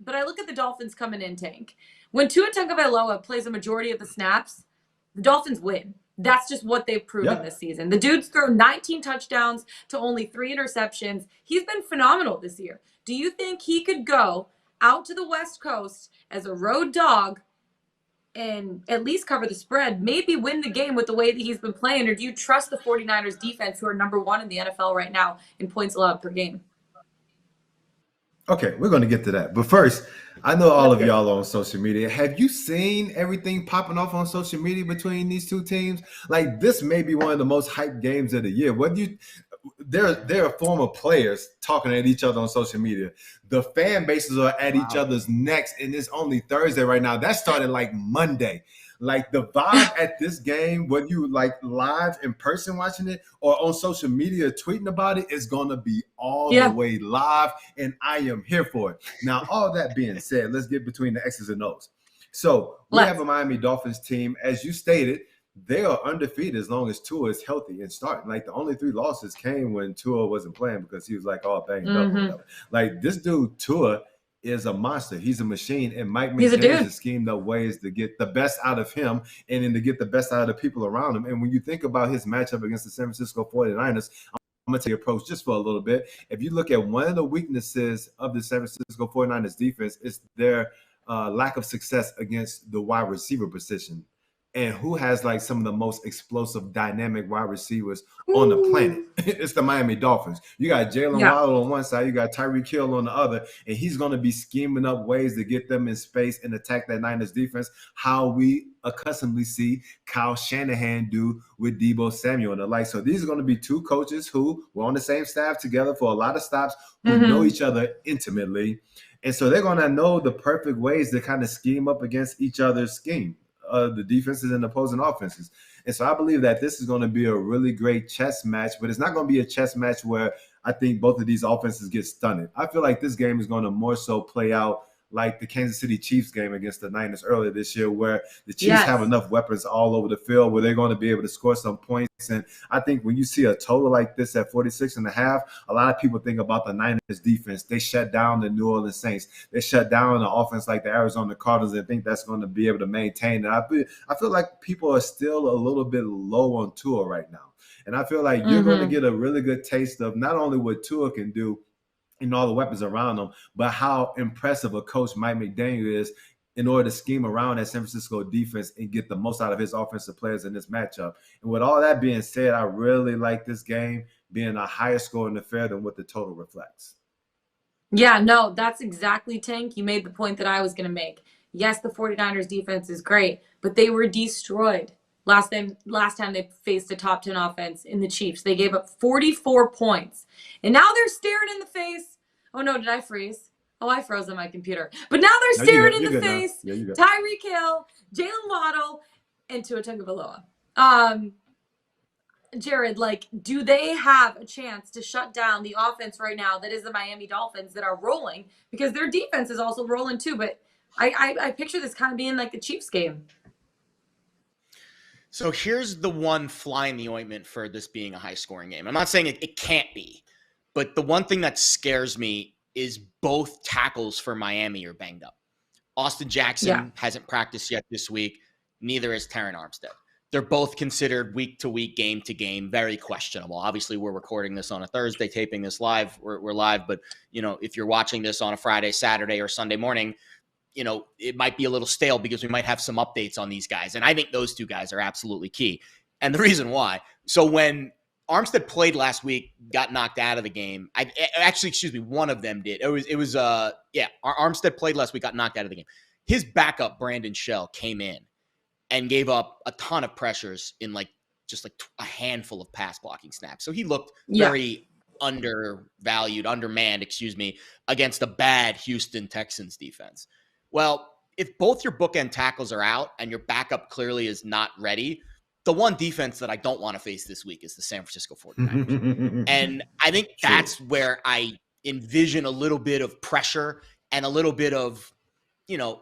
but I look at the Dolphins coming in, Tank. When Tua Tagovailoa plays a majority of the snaps, the Dolphins win. That's just what they've proven Yeah. this season. The dude's thrown 19 touchdowns to only 3 interceptions. He's been phenomenal this year. Do you think he could go out to the West Coast as a road dog and at least cover the spread, maybe win the game with the way that he's been playing? Or do you trust the 49ers defense, who are number 1 in the NFL right now in points allowed per game? Okay, we're going to get to that. But first, I know all Let's of get it. y'all are on social media. Have you seen everything popping off on social media between these two teams? Like, this may be one of the most hyped games of the year. There are former players talking at each other on social media. The fan bases are at each other's necks, and it's only Thursday right now. That started like Monday. Like, the vibe at this game, whether you like live in person watching it or on social media tweeting about it, is going to be all the way live, and I am here for it. Now, all that being said, let's get between the X's and O's. So we have a Miami Dolphins team, as you stated. They are undefeated as long as Tua is healthy and starting. Like, the only 3 losses came when Tua wasn't playing because he was like all banged up or whatever. Like, this dude Tua is a monster. He's a machine, and Mike McDaniels has schemed up ways to get the best out of him and then to get the best out of the people around him. And when you think about his matchup against the San Francisco 49ers, I'm going to take approach just for a little bit. If you look at one of the weaknesses of the San Francisco 49ers defense, it's their lack of success against the wide receiver position. And who has like some of the most explosive, dynamic wide receivers on the planet? It's the Miami Dolphins. You got Jalen Waddle on one side, you got Tyreek Hill on the other, and he's going to be scheming up ways to get them in space and attack that Niners defense, how we accustomedly see Kyle Shanahan do with Deebo Samuel and the like. So these are going to be 2 coaches who were on the same staff together for a lot of stops, who know each other intimately. And so they're going to know the perfect ways to kind of scheme up against each other's scheme. The defenses and opposing offenses. And so I believe that this is going to be a really great chess match, but it's not going to be a chess match where I think both of these offenses get stunned. I feel like this game is going to more so play out like the Kansas City Chiefs game against the Niners earlier this year, where the Chiefs have enough weapons all over the field where they're going to be able to score some points. And I think when you see a total like this at 46.5, a lot of people think about the Niners defense. They shut down the New Orleans Saints. They shut down the offense like the Arizona Cardinals and think that's going to be able to maintain. And I feel like people are still a little bit low on Tua right now. And I feel like you're going to get a really good taste of not only what Tua can do, and all the weapons around them, but how impressive a coach Mike McDaniel is in order to scheme around that San Francisco defense and get the most out of his offensive players in this matchup. And with all that being said, I really like this game being a higher scoring affair than what the total reflects. Yeah, no, that's exactly, Tank. You made the point that I was going to make. Yes, the 49ers defense is great, but they were destroyed. Last time they faced a top 10 offense in the Chiefs, they gave up 44 points. And now they're staring in the face. Oh, no, did I freeze? Oh, I froze on my computer. But now they're staring in the face. Tyreek Hill, Jalen Waddle, and Tua Tagovailoa. Jared, like, do they have a chance to shut down the offense right now that is the Miami Dolphins that are rolling? Because their defense is also rolling too. But I picture this kind of being like the Chiefs game. So here's the one fly in the ointment for this being a high-scoring game. I'm not saying it can't be, but the one thing that scares me is both tackles for Miami are banged up. Austin Jackson hasn't practiced yet this week. Neither is Terron Armstead. They're both considered week-to-week, game-to-game, very questionable. Obviously, we're recording this on a Thursday, taping this live. We're live, but if you're watching this on a Friday, Saturday, or Sunday morning, it might be a little stale because we might have some updates on these guys. And I think those 2 guys are absolutely key. And the reason why, so when Armstead played last week, got knocked out of the game. One of them did. Armstead played last week, got knocked out of the game. His backup, Brandon Shell, came in and gave up a ton of pressures in just a handful of pass blocking snaps. So he looked very undermanned, against a bad Houston Texans defense. Well, if both your bookend tackles are out and your backup clearly is not ready, the one defense that I don't want to face this week is the San Francisco 49ers. And I think that's where I envision a little bit of pressure and a little bit of,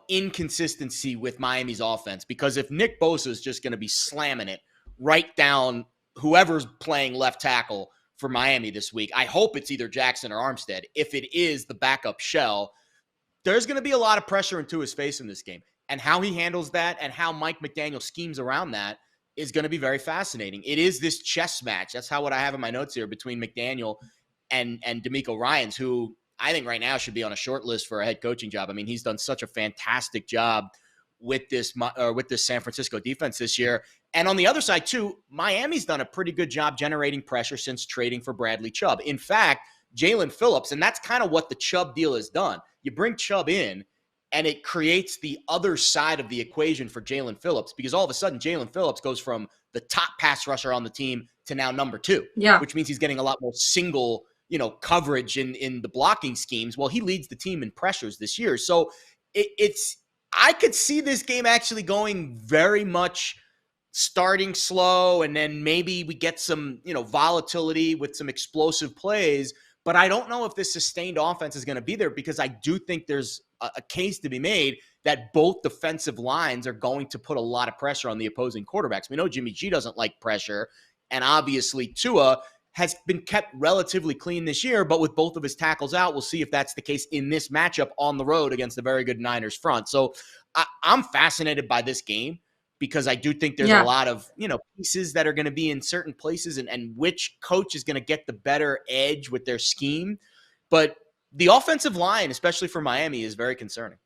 inconsistency with Miami's offense. Because if Nick Bosa is just going to be slamming it right down whoever's playing left tackle for Miami this week, I hope it's either Jackson or Armstead. If it is the backup Shell, there's going to be a lot of pressure into his face in this game. And how he handles that and how Mike McDaniel schemes around that is going to be very fascinating. It is this chess match. That's what I have in my notes here between McDaniel and DeMeco Ryans, who I think right now should be on a short list for a head coaching job. I mean, he's done such a fantastic job with this San Francisco defense this year. And on the other side, too, Miami's done a pretty good job generating pressure since trading for Bradley Chubb. In fact, Jalen Phillips, and that's kind of what the Chubb deal has done. You bring Chubb in, and it creates the other side of the equation for Jalen Phillips, because all of a sudden Jalen Phillips goes from the top pass rusher on the team to now number 2, which means he's getting a lot more single, coverage in the blocking schemes. Well, he leads the team in pressures this year. So I could see this game actually going very much starting slow, and then maybe we get some, volatility with some explosive plays. But I don't know if this sustained offense is going to be there, because I do think there's a case to be made that both defensive lines are going to put a lot of pressure on the opposing quarterbacks. We know Jimmy G doesn't like pressure, and obviously Tua has been kept relatively clean this year, but with both of his tackles out, we'll see if that's the case in this matchup on the road against a very good Niners front. So I'm fascinated by this game, because I do think there's a lot of, pieces that are going to be in certain places, and which coach is going to get the better edge with their scheme. But the offensive line, especially for Miami, is very concerning.